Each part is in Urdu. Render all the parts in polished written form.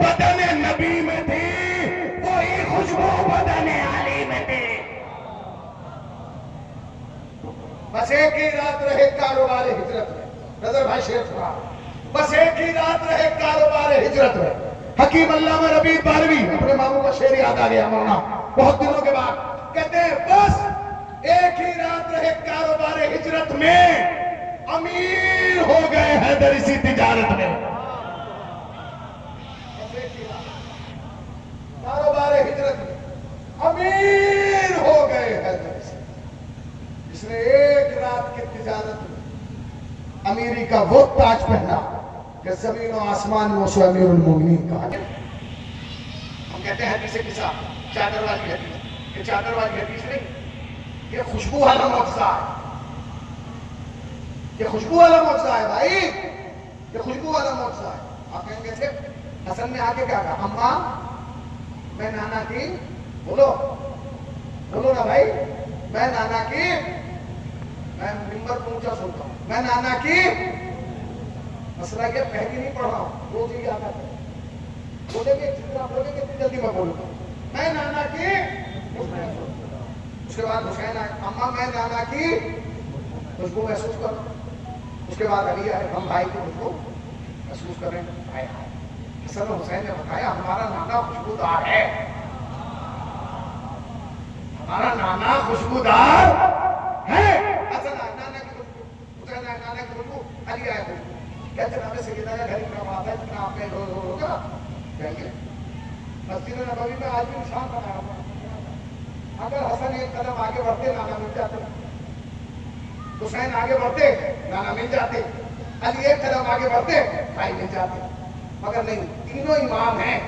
بدن نبی میں تھی، وہی خوشبو بدن علی میں تھی۔ بس ایک ہی رات رہے کاروبار ہجرت میں، نظر بھائی شیر سنا، بس ایک ہی رات رہے کاروبار ہجرت میں۔ حکیم علامہ ربیع بارہوی، اپنے ماموں کا شعر یاد آ گیا مولانا بہت دنوں کے بعد، کہتے ہیں بس ایک ہی رات رہے کاروبار ہجرت میں، امیر ہو گئے حیدر اسی تجارت میں۔ کاروبار ہجرت میں امیر ہو گئے حیدر اسی، جس نے ایک رات کی تجارت میں امیری کا وہ تاج پہنا کہ زمین و آسمان میں اسے امیر المومنین کہا گیا۔ ہم کہتے ہیں حدیث قصہ، چادر والی حدیث، یہ چادر والی حدیث نہیں، یہ خوشبو والا معجزہ ہے، یہ خوشبو والا معجزہ ہے بھائی، یہ خوشبو والا معجزہ ہے۔ آپ کہیں گے تھے حسن نے آگے کیا کہا، اماں میں نانا کی، بولو بولو نا بھائی، میں نانا کی، میں ممبر پہنچا سنتا ہوں، میں نانا کی، مسئلہ یہ پہلی نہیں پڑھ رہا ہوں، روز ہی یاد آتا ہے، بولے گے جتنا بولے گے اتنی جلدی میں بولوں گا، میں نانا کی، اس کے بعد حسین آئے، اماں میں نانا کی خوشبو محسوس کر، اس کے بعد علی آئے، ہم بھائی کی خوشبو محسوس کر رہے ہیں، آئے حسن و حسین نے بتایا ہمارا نانا خوشبودار ہے، ہمارا نانا خوشبودار ہے، حسن آئے نانا کی خوشبو، حسین آئے نانا کی خوشبو، علی آئے خوشبو، کیا جناب سیدہ کا گھر اتنا بات ہے جتنا آپ نے ہوگا کہیں گے مسجد نبوی میں آج بھی نشان بنایا ہوا، اگر حسن ایک قدم آگے بڑھتے نانا مل جاتے، حسین آگے بڑھتے نانا مل جاتے، علی ایک قدم آگے بڑھتے بھائی مل جاتے، مگر نہیں، تینوں امام ہیں،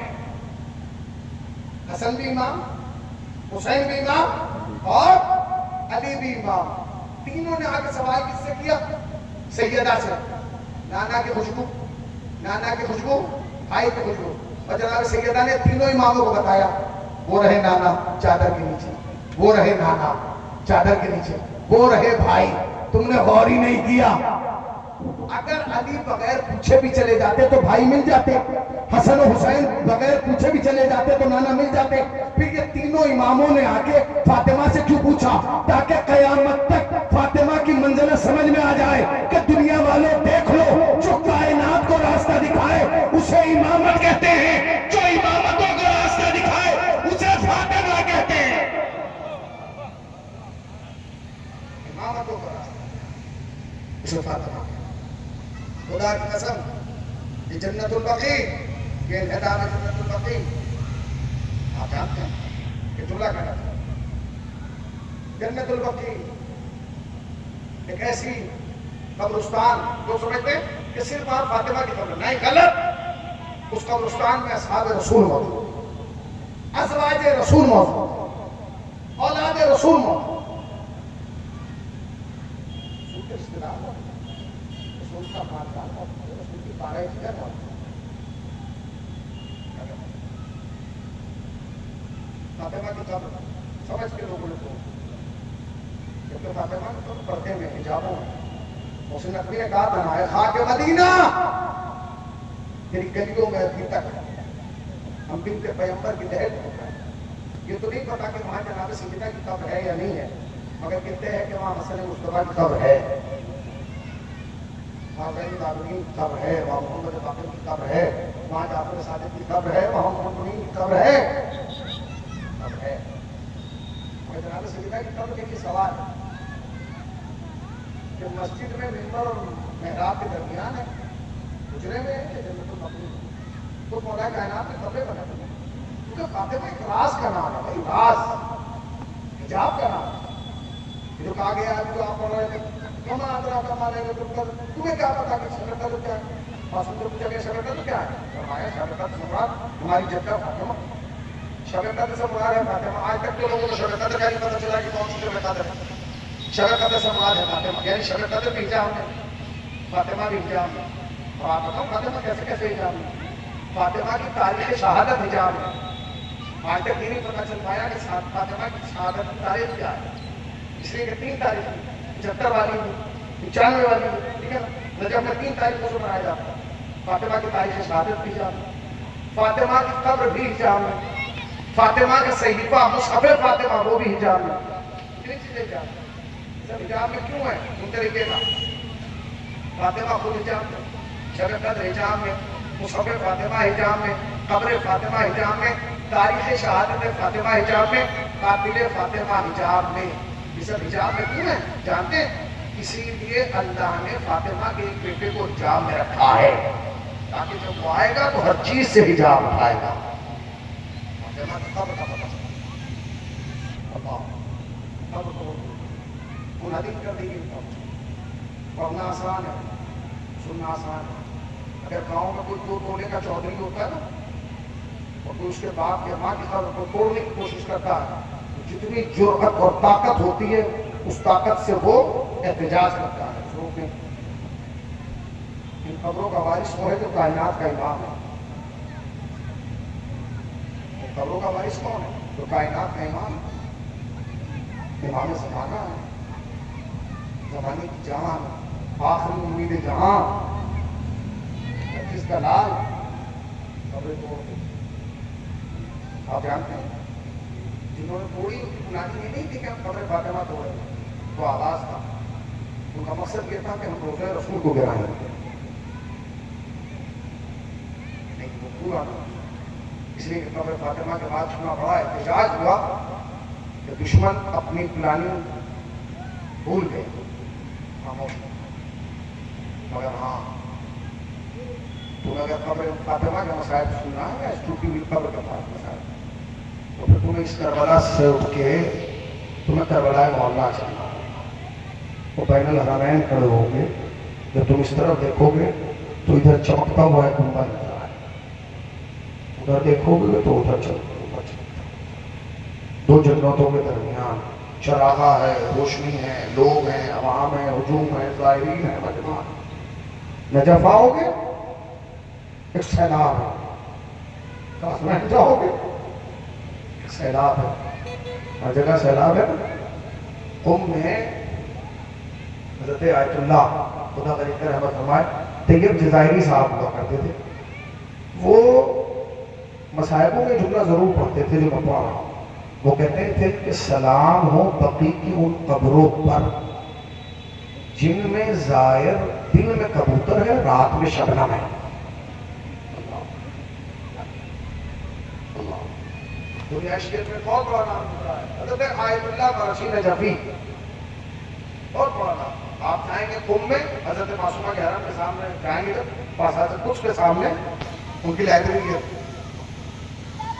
حسن بھی امام، حسین بھی امام اور علی بھی امام، تینوں نے آگے سوال کس سے کیا، سیدہ سے، نانا کی خوشبو، نانا کی خوشبو، بھائی کی خوشبو، اور جناب سیدہ نے تینوں اماموں کو بتایا وہ رہے نانا چادر کے نیچے، وہ رہے نانا چادر کے نیچے، وہ رہے بھائی، تم نے غور ہی نہیں کیا، اگر علی بغیر پوچھے بھی چلے جاتے تو بھائی مل جاتے، حسن و حسین بغیر پوچھے بھی چلے جاتے تو نانا مل جاتے، پھر یہ تینوں اماموں نے آ کے فاطمہ سے کیوں پوچھا، تاکہ قیامت تک فاطمہ کی منزلت سمجھ میں آ جائے کہ دنیا والوں دیکھ لو جو کائنات کو راستہ دکھائے اسے امامت کہتے ہیں، جو امامتوں کو راستہ دکھائے اسے فاطمہ کہتے ہیں، امامتوں کو راستہ اسے فاطمہ، خدا کی قسم یہ جنت البقیع، یہ انہدام جنت البقیع، آپ جانتے ہیں کہ جملہ کہنا تھا جنت البقیع ایک ایسی قبرستان جو سمجھتے ہیں کہ صرف آپ فاطمہ کی قبر، نہیں غلط، اس قبرستان میں اصحاب رسول موجود، ازواج رسول موجود، اولاد رسول موجود، رشتہ دار رسول کا خاندان رسول کی بارہ جگہ موجود، فاطمہ کی قبر سمجھ کے لوگوں نے کہا، کیونکہ فاطمہ کی قبر پردے میں حجابوں میں، اس نبی نے کہا بنائے خاک مدینہ، تیری گلیوں میں ابھی تک ہم بنت پیغمبر کی دہل ہوتا ہے، یہ تو نہیں پتا کہ وہاں جناب سیدہ کی قبر ہے یا نہیں ہے، مگر کہتے ہیں کہ وہاں حسن مصطفیٰ کی قبر ہے، وہاں زین العابدین کی قبر ہے، وہاں محمد باقر کی قبر ہے، وہاں جعفر صادق کی قبر ہے، وہاں محمد منیر کی قبر ہے، مگر جناب سیدہ کی قبر کے لیے سوال ہے کہ مسجد میں ممبر اور محراب کے درمیان ہے، حجرے میں ہے کہ جنت البقیع، خود مولا کائنات میں قبریں بنا دی، کیونکہ فاطمہ ایک راز کا نام ہے بھائی، راز، حجاب کا نام ہے، جو کہا گیا ہے جو آپ پڑھ رہے تھے کما آدرا کما لے گا تمہیں کیا پتا کہ شگر کا تو کیا ہے، معصوم سے پوچھا گیا شگر کا تو کیا ہے، فرمایا شگر کا تو مراد ہماری جدہ فاطمہ، شگر کا سے مراد ہے فاطمہ، آج تک تو لوگوں کو شگر کا نہیں پتا چلا کہ کون سی شگر کا ہے، شگر کا سے مراد ہے فاطمہ، یعنی شگر کا بھی حجاب ہے، فاطمہ بھی حجاب ہے، اور آپ بتاؤ فاطمہ کیسے کیسے حجاب ہے، فاطمہ کی تاریخ شہادت حجاب ہے، آج تک یہ نہیں پتا چل پایا کہ فاطمہ کی شہادت کی تاریخ کیا ہے، اس لیے کہ 3 تاریخ 75 والی 95 والی، ٹھیک ہے نا، نجف میں 3 تاریخ کو منایا جاتا ہے، فاطمہ کی تاریخ شہادت بھی جاتی ہے، فاطمہ کی قبر بھی حجاب میں، فاطمہ کا صحیفہ مصحف فاطمہ وہ بھی حجاب میں. کتنی چیزیں حجاب میں. سب حجاب میں کیوں ہے؟ ان طریقے کا فاطمہ خود حجاب میں، شب قدر حجاب میں، مصحف فاطمہ حجاب میں، قبر فاطمہ حجاب میں، تاریخ شہادت فاطمہ حجاب میں، قاتل فاطمہ حجاب میں. یہ سب حجاب میں کیوں ہیں جانتے ہیں؟ اسی لیے اللہ نے فاطمہ کے ایک بیٹے کو حجاب میں رکھا ہے تاکہ جب وہ آئے گا تو ہر چیز سے حجاب اٹھائے گا. فاطمہ کی قبر کا پتہ قبر کو منہدم کر دی گئی. پڑھنا آسان ہے، سننا آسان ہے. اگر گاؤں میں کوئی توڑنے کا چودھری ہوتا ہے نا اور کوئی اس کے باپ کے ماں کی قبر کو توڑنے کی کوشش کرتا ہے، جتنی جرأت اور طاقت ہوتی ہے اس طاقت سے وہ احتجاج کرتا ہے. روکنے ان قبروں کا وارث وہ ہے جو کائنات کا امام ہے. قبروں کا وارث کون ہے؟ جو کائنات کا امام ہے، امام زمانہ ہے، زمانے کی جان، آخری امید جہاں، جس کا لال قبریں توڑ دی. آپ جانتے ہیں جنہوں نے توڑی ان کی بنیادی یہ نہیں تھی کہ ہم قبر فاطمہ توڑیں، تو آواز تھا. ان کا مقصد یہ تھا کہ ہم روزہ رسول کو گرائیں. نہیں وہ پورا نہ، اس لیے کہ قبر فاطمہ کے بعد سنا بڑا احتجاج ہوا کہ دشمن اپنی پلاننگ بھول گئے، خاموش. مگر ہاں تمہیں اگر قبر فاطمہ کا مسائل سننا ہے یا اس ٹوٹی ہوئی قبر کا مسائل، تو پھر تمہیں اس کربلا سے اٹھ کے تمہیں کربلا معاملہ چلنا. وہ بین الحرمین کھڑے ہو گے، جب تم اس طرف دیکھو گے تو ادھر چمکتا ہوا ہے گنبد نظر آئے، ادھر دیکھو گے تو ادھر چمکتا. دو جنتوں کے درمیان چراغا ہے، روشنی ہے، لوگ ہیں، عوام ہے، ہجوم ہے، ظاہرین ہے، مجمع. نجف آؤ گے ایک سیلاب ہے، کاسمین جاؤ گے ایک سیلاب ہے. ہر جگہ سیلاب ہے. قم میں حضرت آیت اللہ خدا غریب رحمت فرمائے طیب جزائری صاحب ہوا کرتے تھے. وہ مصائبوں میں جملہ ضرور پڑھتے تھے جو میں پڑھ رہا ہوں. وہ کہتے تھے کہ سلام ہو بقی کی ان قبروں پر جن میں زائر دن میں کبوتر ہے رات میں شبنم ہے. دنیا شریعت میں بہت بڑا نام گزرا ہے حضرت آیت اللہ مرشی نجفی، بہت بڑا نام. آپ جائیں گے قم میں حضرت معصومہ کے حرم کے سامنے جائیں گے پاس حضرت قدس کے سامنے ان کی لائبریری ہے.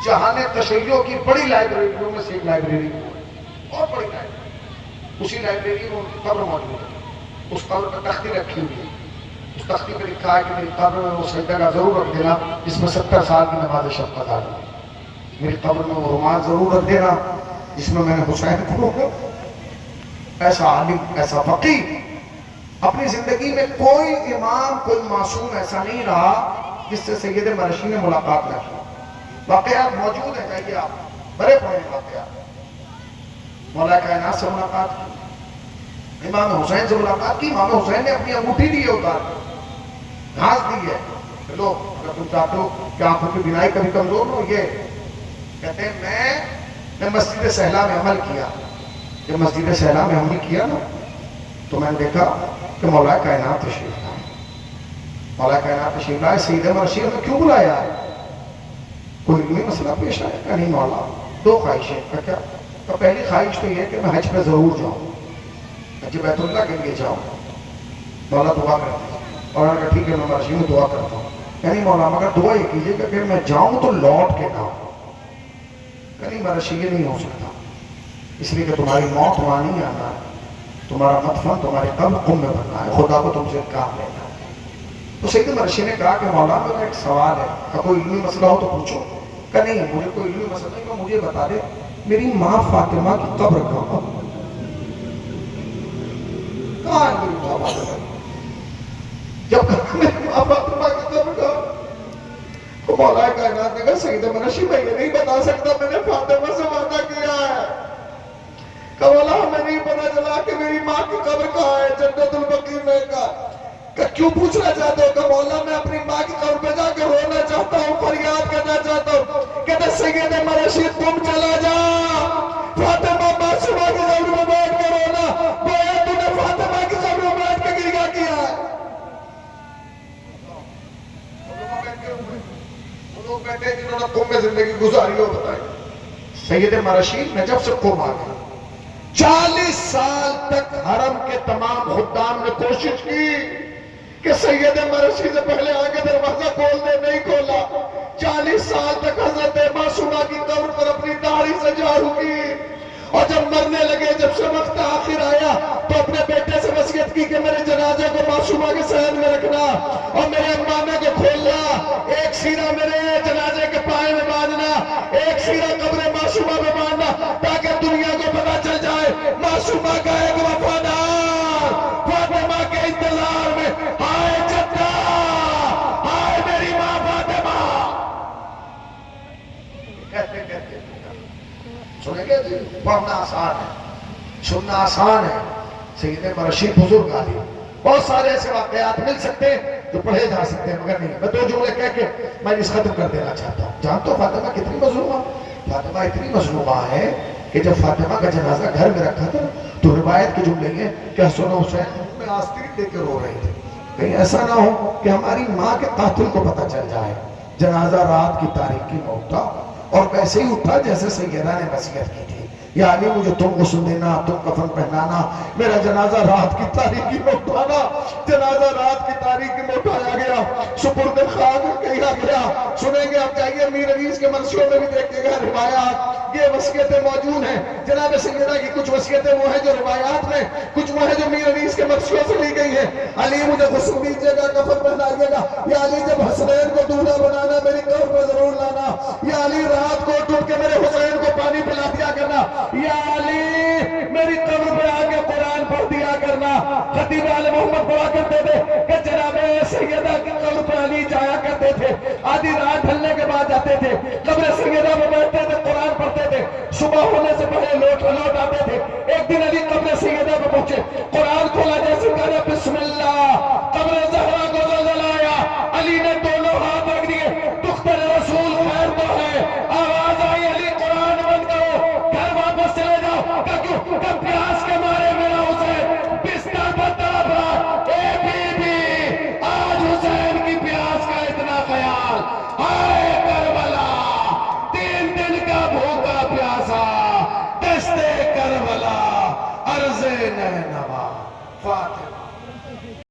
جہاں نے تشیعوں کی بڑی لائبریریوں میں سے ایک لائبریری، بہت بڑی لائبریری. اسی لائبریری میں ان کی قبر موجود ہے. اس قبر پر تختی رکھی ہوئی ہے. اس تختی پہ لکھا ہے کہ میری قبر میں وہ سجدہ ضرور رکھ دینا جس میں 70 سال کی نماز شفقت آ گئی. میری قبر میں وہ رومال ضرور رکھ دینا جس میں میں نے حسین کو. ایسا عالم، ایسا فقیہ. اپنی زندگی میں کوئی امام، کوئی معصوم ایسا نہیں رہا جس سے سید مرشی نے ملاقات نہ کی. واقعات موجود ہیں، چاہیے آپ بڑے پڑے واقعات. مولا کائنات سے ملاقات کی، امام حسین سے ملاقات کی. امام حسین نے اپنی انگوٹھی دی ہے اتار کے، گھاس دی ہے. لو اگر تم چاہتے ہو کہ آنکھوں کی بینائی کبھی کمزور ہو، یہ کہتے ہیں میں مسجد سہلا میں عمل کیا. جب مسجد سہلا میں عمل کیا نا تو میں نے دیکھا کہ مولا کائنات تشریف لائے. مولا کائنات تشریف لائے. سید مرشی نے کیوں بلایا ہے؟ کوئی علمی مسئلہ پیش آیا؟ کہ نہیں مولا دو خواہشیں. کا کیا؟ تو پہلی خواہش تو یہ کہ میں حج پہ ضرور جاؤں، حج بیت اللہ کے لیے جاؤں. مولا دعا کرتے ہیں. اور اگر ٹھیک ہے میں مرشی میں دعا کرتا ہوں. یعنی مولا مگر دعا یہ کیجیے کہ اگر میں جاؤں تو لوٹ کے نہ ہوں. کہیں مرشی یہ نہیں ہو سکتا، اس لیے کہ تمہاری موت وہاں نہیں آنا ہے، تمہارا مدفن تمہاری قبر قم میں بننا ہے. خدا کو تم سے کام لینا ہے. تو سید مرشی نے کہا کہ مولا میرا ایک سوال ہے، کہ کوئی علمی مسئلہ ہو تو پوچھو. کہ نہیں مجھے کوئی علمی مسئلہ نہیں، کہ مجھے بتا دے میری ماں فاطمہ کی قبر کہاں ہے؟ کہاں ہے میری ماں فاطمہ؟ جب کہا میری ماں فاطمہ کی قبر کہاں تو مولا کائنات نے کہا سید مرشی میں یہ نہیں بتا سکتا، میں نے فاطمہ سے وعدہ کیا ہے. کہ مولا ہمیں نہیں پتا چلا کہ میری ماں کی قبر کہاں ہے جنت البقیع میں. کہ کیوں پوچھنا چاہتے ہو؟ کہ مولا میں اپنی ماں کی قبر پہ جا کے رونا چاہتا ہوں، فریاد کرنا وہ لوگ بیٹھے ہیں جنہوں نے قوم میں زندگی گزاری ہو بتائیں. سید مرشید نے جب سے قوم آ گئی 40 سال تک حرم کے تمام خدام نے کوشش کی کہ سید مرشی سے پہلے آگے دروازہ کھول دے, نہیں کھولا. 40 سال تک حضرت معصومہ کی قبر پر اپنی داڑھی سے جھاڑو کی, اور جب مرنے لگے, جب سے وقت آخر آیا تو اپنے بیٹے سے وصیت کی کہ میرے جنازے کو معصومہ کے صحن میں رکھنا اور میرے امامے کو کھولنا, ایک سیرہ میرے جنازے کے پائے میں باندھنا, ایک سیرہ قبر معصومہ میں باندھنا, تاکہ دنیا کو پتا چل جائے معصومہ کا ایک وفادار فاطمہ کے انتظار میں. ہائے جدہ, ہائے میری ماں فاطمہ. کہتے کہتے سنیں گے جی, پڑھنا آسان ہے, سننا آسان ہے. سید مرشید بزرگ عالم, بہت سارے ایسے واقعات مل سکتے ہیں جو پڑھے جا سکتے ہیں, مگر نہیں. میں 2 جملے کہہ کے میں اس ختم کر دینا چاہتا ہوں. جانتے ہو فاطمہ کتنی مظلومہ, فاطمہ اتنی مظلومہ ہے کہ جب فاطمہ کا جنازہ گھر میں رکھا تھا تو روایت کے جملے یہ کہ حسن و حسین میں آستین دے کے رو رہے تھے, کہیں ایسا نہ ہو کہ ہماری ماں کے قاتل کو پتہ چل جائے. جنازہ رات کی تاریکی میں اٹھا اور ویسے ہی اٹھا جیسے سیدہ نے وصیت کی تھی, یا علی مجھے تم غسل دینا, تم کفن پہنانا, میرا جنازہ رات کی تاریکی میں اٹھانا. جنازہ رات کی تاریکی میں اٹھایا گیا, سپرد خاک کیا گیا. سنیں گے آپ, چاہیے میر عزیز کے منشیوں میں بھی دیکھیں گے روایات, یہ وصیتیں موجود ہیں. جناب سیدہ کی کچھ وصیتیں وہ ہیں جو روایات میں, کچھ وہ ہیں جو میر عزیز کے منشیوں سے لی گئی ہیں. علی مجھے غسل دیجیے گا, کفن پہنائیے گا. یا علی جب حسنین کو دودھا بنانا میری قبر پہ ضرور لانا. یا علی رات کو ٹوٹ کے میرے حسین کو پانی پلا دیا کرنا. یا علی میری قبر پہ آ کے قرآن پڑھ دیا کرنا. خطیب آل محمد پڑھا کرتے تھے کہ جناب سیدہ کی قبر پہ علی جایا کرتے تھے, آدھی رات ڈھلنے کے بعد جاتے تھے, قبر سیدہ میں بیٹھتے تھے, قرآن پڑھتے تھے, صبح ہونے سے پہلے لوٹ آتے تھے. ایک دن علی قبر سیدہ پہ پہنچے, قرآن کھولا, جیسے کہا بسم اللہ, قبر زہرا